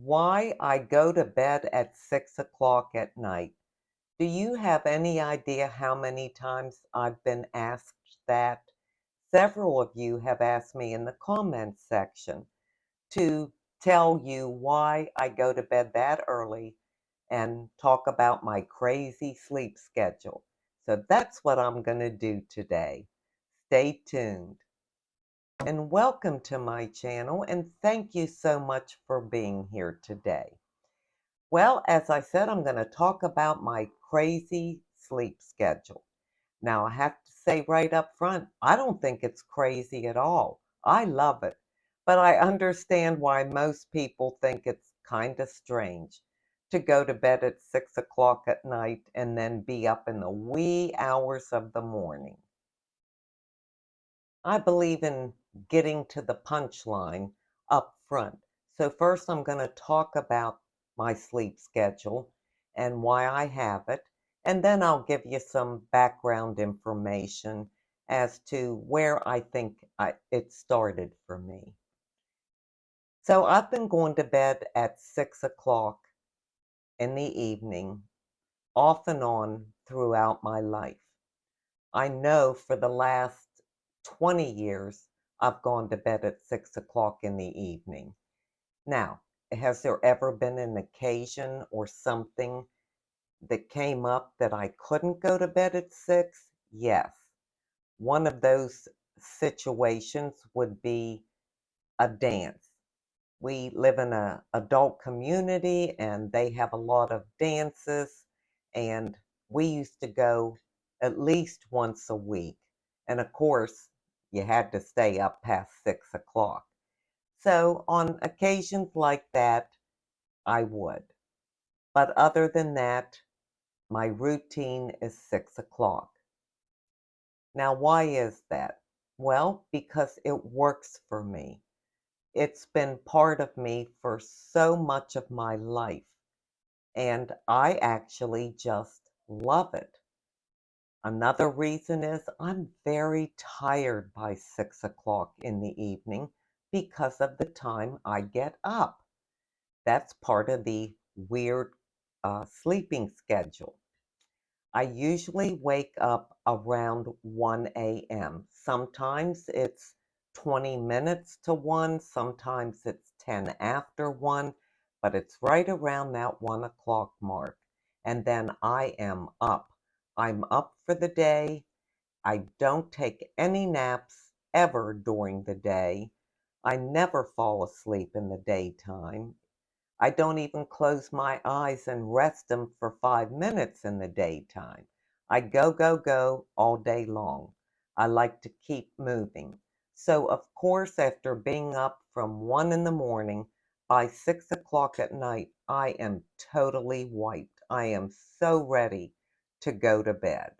Why I go to bed at 6 o'clock at night. Do you have any idea how many times I've been asked that? Several of you have asked me in the comments section to tell you why I go to bed that early and talk about my crazy sleep schedule. So that's what I'm going to do today. Stay tuned. And welcome to my channel, and thank you so much for being here today. Well, as I said, I'm going to talk about my crazy sleep schedule. Now, I have to say right up front, I don't think it's crazy at all. I love it. But I understand why most people think it's kind of strange to go to bed at 6 o'clock at night and then be up in the wee hours of the morning. I believe in getting to the punchline up front. So first I'm going to talk about my sleep schedule and why I have it, and then I'll give you some background information as to where I think it started for me. So I've been going to bed at 6 o'clock in the evening, off and on throughout my life. I know for the last 20 years, I've gone to bed at 6 o'clock in the evening. Now, has there ever been an occasion or something that came up that I couldn't go to bed at 6? Yes. One of those situations would be a dance. We live in an adult community and they have a lot of dances, and we used to go at least once a week. And of course, you had to stay up past 6 o'clock. So on occasions like that, I would. But other than that, my routine is 6 o'clock. Now, why is that? Well, because it works for me. It's been part of me for so much of my life, and I actually just love it. Another reason is I'm very tired by 6 o'clock in the evening because of the time I get up. That's part of the weird sleeping schedule. I usually wake up around 1 a.m. Sometimes it's 20 minutes to 1, sometimes it's 10 after 1, but it's right around that 1 o'clock mark. And then I am up. I'm up for the day. I don't take any naps ever during the day. I never fall asleep in the daytime. I don't even close my eyes and rest them for 5 minutes in the daytime. I go, go, go all day long. I like to keep moving. So, of course, after being up from 1 in the morning, by 6 o'clock at night, I am totally wiped. I am so ready to go to bed.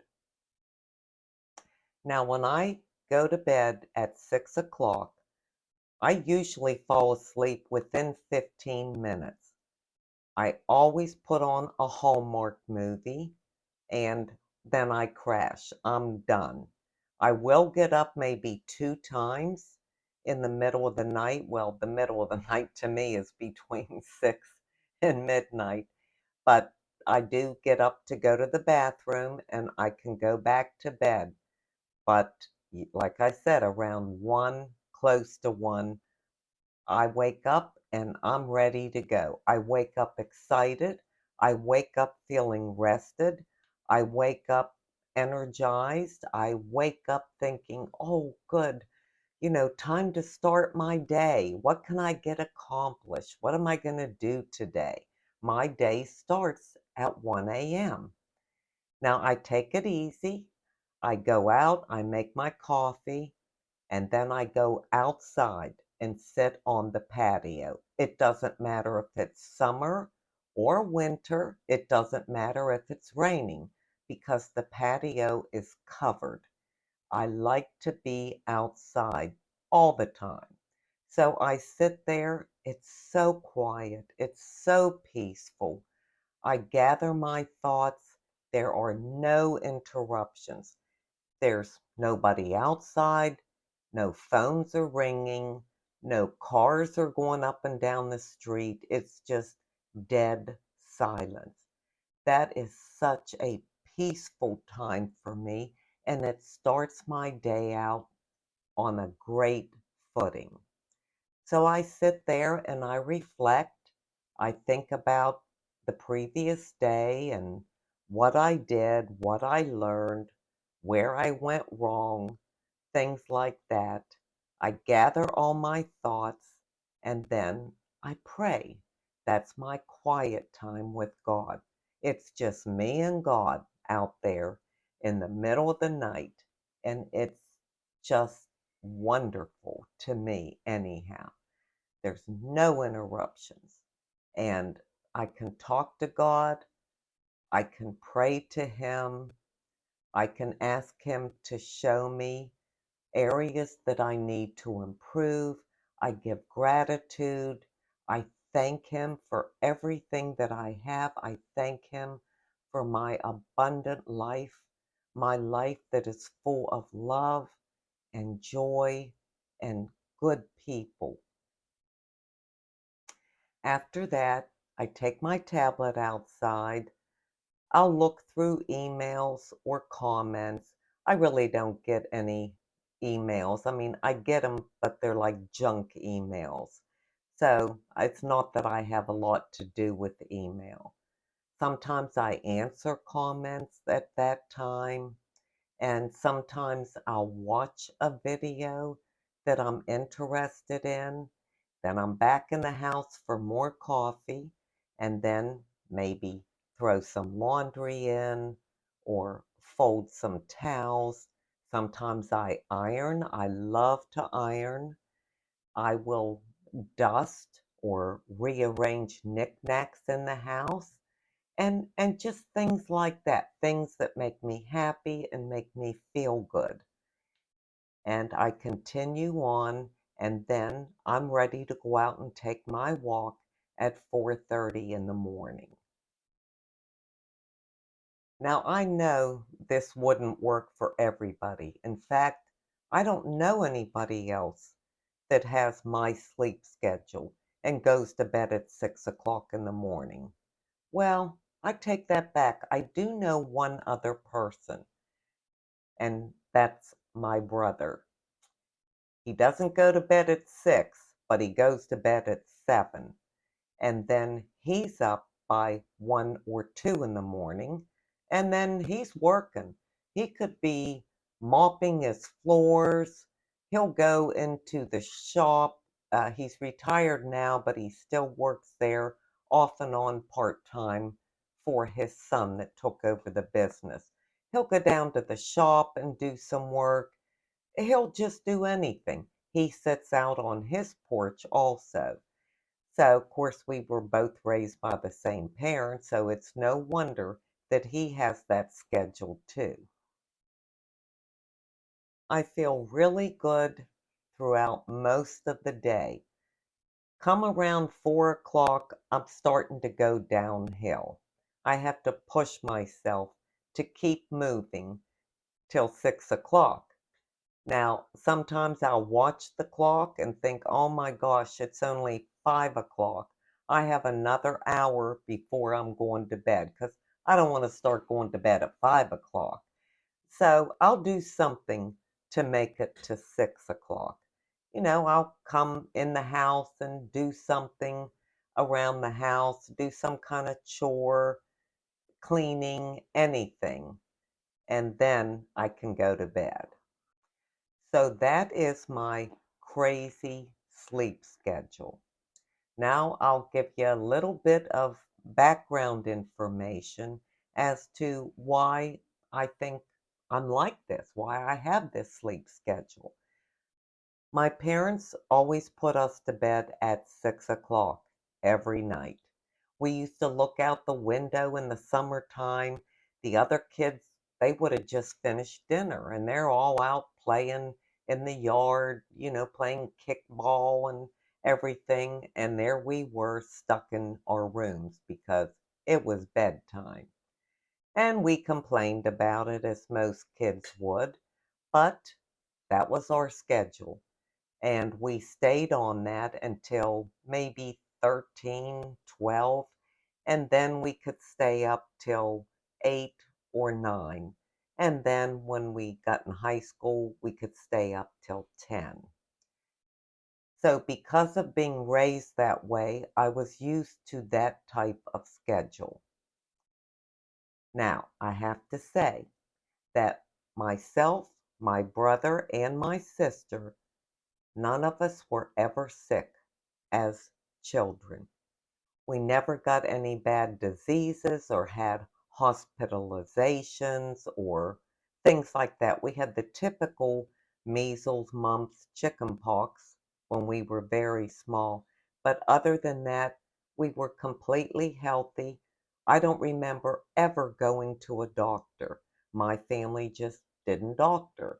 Now, when I go to bed at 6 o'clock, I usually fall asleep within 15 minutes. I always put on a Hallmark movie and then I crash. I'm done. I will get up maybe 2 times in the middle of the night. Well, the middle of the night to me is between 6 and midnight, but I do get up to go to the bathroom and I can go back to bed. But like I said, around 1, close to 1, I wake up and I'm ready to go. I wake up excited. I wake up feeling rested. I wake up energized. I wake up thinking, oh, good, time to start my day. What can I get accomplished? What am I going to do today? My day starts at 1 a.m. Now I take it easy. I go out, I make my coffee, and then I go outside and sit on the patio. It doesn't matter if it's summer or winter. It doesn't matter if it's raining because the patio is covered. I like to be outside all the time. So I sit there. It's so quiet. It's so peaceful. I gather my thoughts. There are no interruptions. There's nobody outside, no phones are ringing, No cars are going up and down the street. It's just dead silence. That is such a peaceful time for me, and it starts my day out on a great footing. So I sit there and I reflect. I think about the previous day and what I did, what I learned, where I went wrong, things like that. I gather all my thoughts and then I pray. That's my quiet time with God. It's just me and God out there in the middle of the night, and it's just wonderful to me, anyhow. There's no interruptions, and I can talk to God, I can pray to Him, I can ask Him to show me areas that I need to improve. I give gratitude. I thank Him for everything that I have. I thank Him for my abundant life, my life that is full of love and joy and good people. After that, I take my tablet outside. I'll look through emails or comments. I really don't get any emails. I mean, I get them, but they're like junk emails. So it's not that I have a lot to do with email. Sometimes I answer comments at that time, and sometimes I'll watch a video that I'm interested in. Then I'm back in the house for more coffee, and then maybe throw some laundry in or fold some towels. Sometimes I iron. I love to iron. I will dust or rearrange knickknacks in the house and just things like that, things that make me happy and make me feel good. And I continue on, and then I'm ready to go out and take my walk at 4:30 in the morning. Now, I know this wouldn't work for everybody. In fact, I don't know anybody else that has my sleep schedule and goes to bed at 6 o'clock in the morning. Well, I take that back. I do know one other person, and that's my brother. He doesn't go to bed at 6, but he goes to bed at 7. And then he's up by 1 or 2 in the morning, and then he's working. He could be mopping his floors. He'll go into the shop. He's retired now, but he still works there off and on part-time for his son that took over the business. He'll go down to the shop and do some work. He'll just do anything. He sits out on his porch also. So, of course, we were both raised by the same parents, so it's no wonder that he has that schedule too. I feel really good throughout most of the day. Come around 4 o'clock, I'm starting to go downhill. I have to push myself to keep moving till 6 o'clock. Now, sometimes I'll watch the clock and think, oh my gosh, it's only 5 o'clock. I have another hour before I'm going to bed because I don't want to start going to bed at 5 o'clock. So I'll do something to make it to 6 o'clock. I'll come in the house and do something around the house, do some kind of chore, cleaning, anything, and then I can go to bed. So that is my crazy sleep schedule. Now I'll give you a little bit of background information as to why I think I'm like this, why I have this sleep schedule. My parents always put us to bed at 6 o'clock every night. We used to look out the window in the summertime. The other kids, they would have just finished dinner and they're all out playing in the yard, playing kickball and everything. And there we were stuck in our rooms because it was bedtime. And we complained about it as most kids would, but that was our schedule. And we stayed on that until maybe 13, 12, and then we could stay up till 8 or 9. And then when we got in high school, we could stay up till 10. So because of being raised that way, I was used to that type of schedule. Now, I have to say that myself, my brother, and my sister, none of us were ever sick as children. We never got any bad diseases or had hospitalizations or things like that. We had the typical measles, mumps, chickenpox when we were very small. But other than that, we were completely healthy. I don't remember ever going to a doctor. My family just didn't doctor.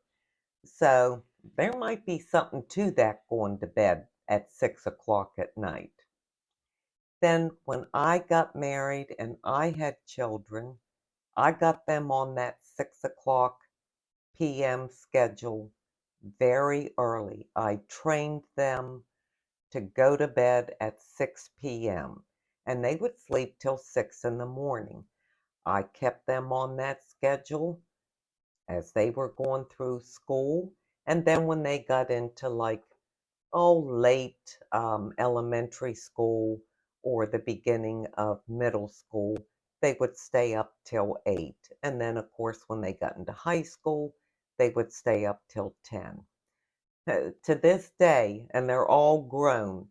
So there might be something to that going to bed at 6 o'clock at night. Then when I got married and I had children, I got them on that 6 o'clock p.m. schedule very early. I trained them to go to bed at 6 p.m. and they would sleep till 6 in the morning. I kept them on that schedule as they were going through school. And then when they got into like, late elementary school or the beginning of middle school, they would stay up till 8. And then, of course, when they got into high school, they would stay up till 10. To this day, and they're all grown,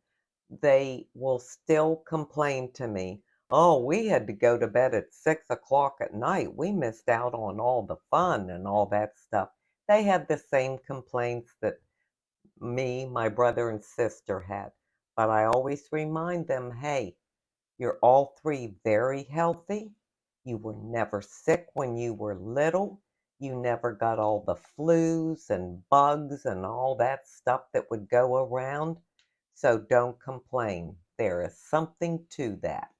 they will still complain to me, "Oh, we had to go to bed at 6 o'clock at night. We missed out on all the fun and all that stuff." They had the same complaints that me, my brother, and sister had. But I always remind them, hey, you're all three very healthy. You were never sick when you were little. You never got all the flus and bugs and all that stuff that would go around. So don't complain. There is something to that.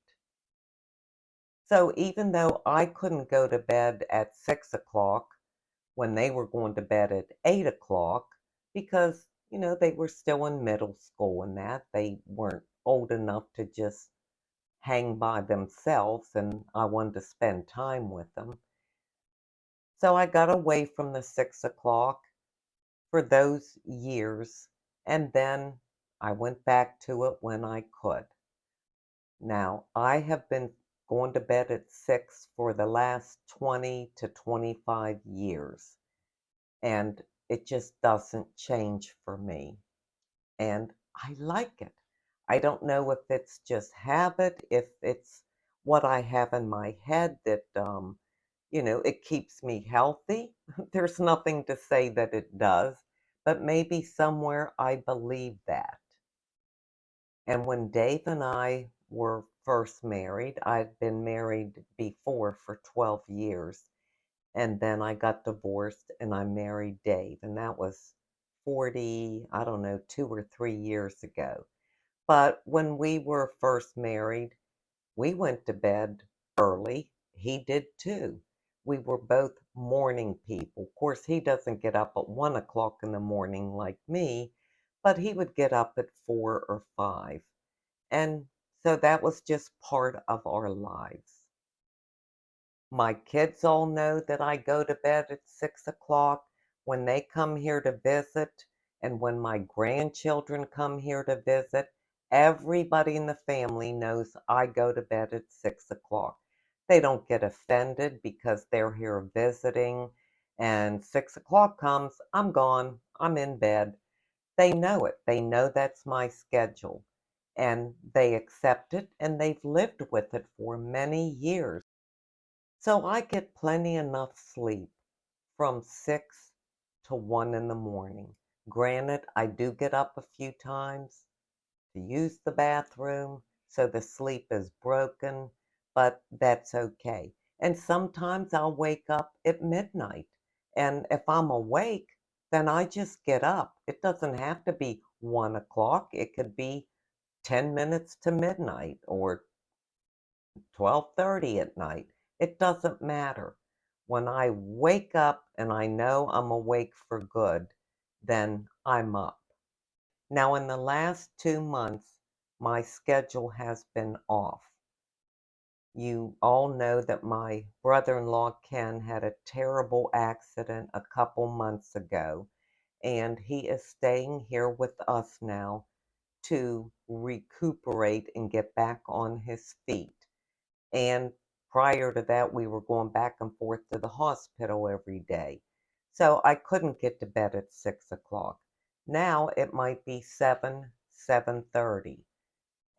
So even though I couldn't go to bed at 6 o'clock when they were going to bed at 8 o'clock, because, they were still in middle school and that, they weren't old enough to just hang by themselves, and I wanted to spend time with them. So I got away from the 6 o'clock for those years, and then I went back to it when I could. Now, I have been going to bed at 6 for the last 20 to 25 years, and it just doesn't change for me. And I like it. I don't know if it's just habit, if it's what I have in my head that, it keeps me healthy. There's nothing to say that it does, but maybe somewhere I believe that. And when Dave and I were first married, I'd been married before for 12 years, and then I got divorced and I married Dave, and that was 40, I don't know, 2 or 3 years ago. But when we were first married, we went to bed early. He did too. We were both morning people. Of course, he doesn't get up at 1 o'clock in the morning like me, but he would get up at 4 or 5. And so that was just part of our lives. My kids all know that I go to bed at 6 o'clock when they come here to visit, and when my grandchildren come here to visit. Everybody in the family knows I go to bed at 6 o'clock. They don't get offended because they're here visiting, and 6 o'clock comes, I'm gone, I'm in bed. They know it. They know that's my schedule, and they accept it, and they've lived with it for many years. So I get plenty enough sleep from 6 to 1 in the morning. Granted, I do get up a few times to use the bathroom, so the sleep is broken, but that's okay. And sometimes I'll wake up at midnight, and if I'm awake, then I just get up. It doesn't have to be 1 o'clock. It could be 10 minutes to midnight or 12:30 at night. It doesn't matter. When I wake up and I know I'm awake for good, then I'm up. Now, in the last 2 months, my schedule has been off. You all know that my brother-in-law Ken had a terrible accident a couple months ago, and he is staying here with us now to recuperate and get back on his feet. And prior to that, we were going back and forth to the hospital every day. So I couldn't get to bed at 6 o'clock. Now it might be 7:30.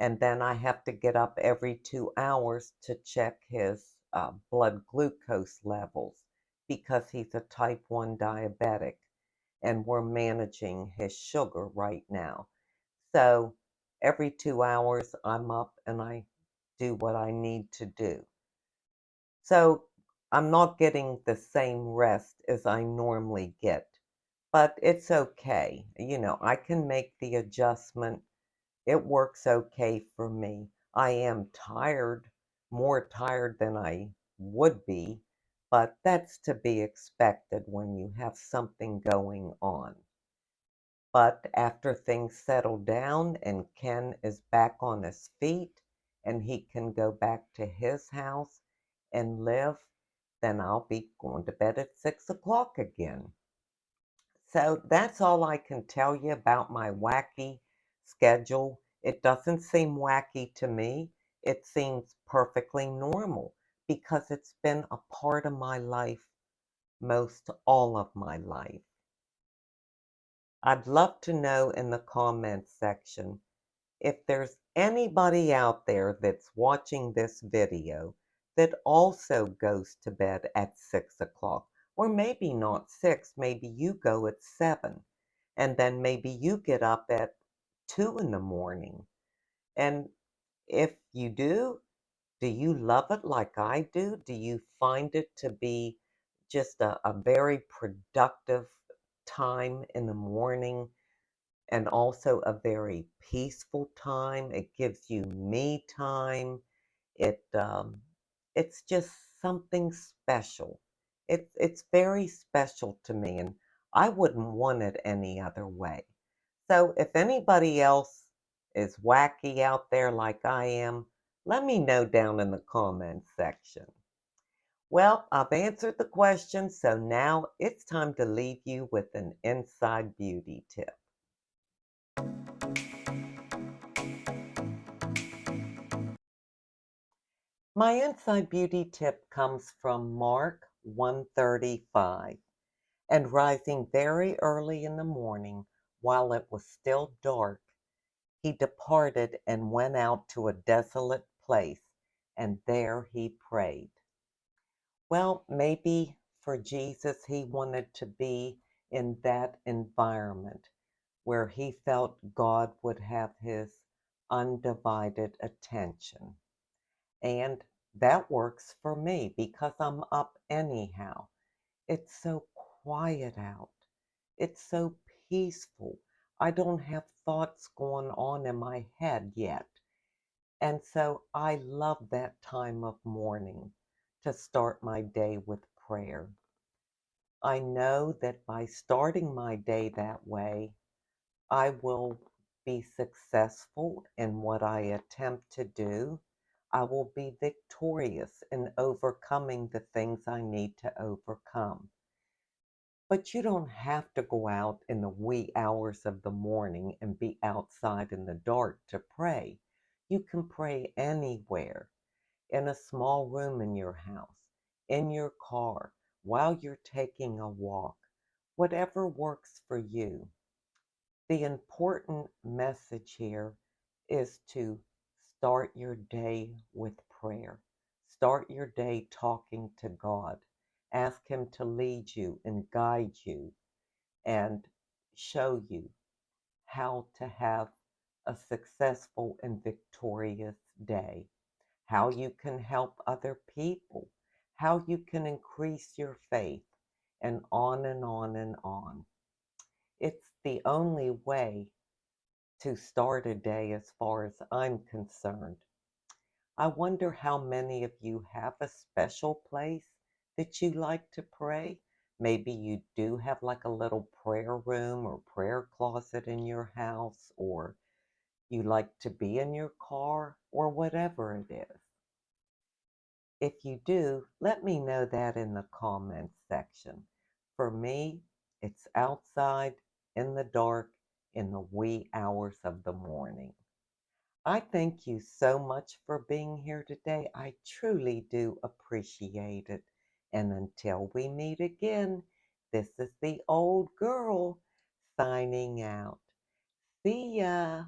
And then I have to get up every 2 hours to check his blood glucose levels because he's a type 1 diabetic and we're managing his sugar right now. So every 2 hours, I'm up and I do what I need to do. So I'm not getting the same rest as I normally get, but it's okay. I can make the adjustment. It works okay for me. I am tired, more tired than I would be, but that's to be expected when you have something going on. But after things settle down and Ken is back on his feet and he can go back to his house and live, then I'll be going to bed at 6 o'clock again. So that's all I can tell you about my wacky schedule. It doesn't seem wacky to me. It seems perfectly normal because it's been a part of my life most all of my life. I'd love to know in the comments section if there's anybody out there that's watching this video that also goes to bed at 6 o'clock, or maybe not 6, maybe you go at 7, and then maybe you get up at 2 in the morning. And if you do you love it like I do? Do you find it to be just a very productive time in the morning? And also a very peaceful time. It gives you me time. It's just something special. It's very special to me, and I wouldn't want it any other way. So if anybody else is wacky out there like I am, let me know down in the comments section. Well, I've answered the question, so now it's time to leave you with an inside beauty tip. My inside beauty tip comes from Mark 135. And rising very early in the morning, while it was still dark, he departed and went out to a desolate place, and there he prayed. Well, maybe for Jesus, he wanted to be in that environment where he felt God would have his undivided attention. And that works for me because I'm up anyhow. It's so quiet out. It's so peaceful. I don't have thoughts going on in my head yet. And so I love that time of morning to start my day with prayer. I know that by starting my day that way, I will be successful in what I attempt to do. I will be victorious in overcoming the things I need to overcome. But you don't have to go out in the wee hours of the morning and be outside in the dark to pray. You can pray anywhere, in a small room in your house, in your car, while you're taking a walk, whatever works for you. The important message here is to start your day with prayer. Start your day talking to God. Ask Him to lead you and guide you and show you how to have a successful and victorious day, how you can help other people, how you can increase your faith, and on and on and on. It's the only way to start a day as far as I'm concerned. I wonder how many of you have a special place that you like to pray. Maybe you do have like a little prayer room or prayer closet in your house, or you like to be in your car, or whatever it is. If you do, let me know that in the comments section. For me, it's outside in the dark in the wee hours of the morning. I thank you so much for being here today. I truly do appreciate it. And until we meet again, this is the old girl signing out. See ya.